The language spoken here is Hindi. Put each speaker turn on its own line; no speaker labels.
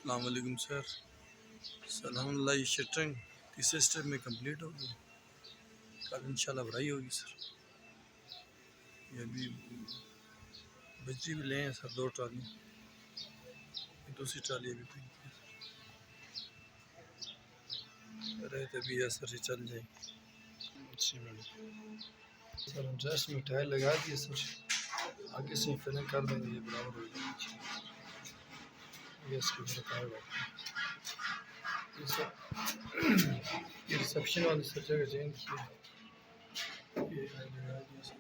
अस्सलाम सर। अल्हम्दुलिल्लाह ये शटरिंग तीसरे स्टेप में कंप्लीट होगी। कल इंशाल्लाह भराई होगी सर। ये अभी बजरी भी ले हैं सर, 2 ट्राली, दूसरी ट्राली अभी पड़ी रहे थे अभी सर ये चल जाएगी। सर इंटरेस्ट में टायर लगा दिए सर, आगे से फिलिंग कर देंगे, ये बराबर हो जाएगी। ये इसके ऊपर आएगा ये रिसेप्शन वाली सर जगह चेंज की, ये लगा दिया सर।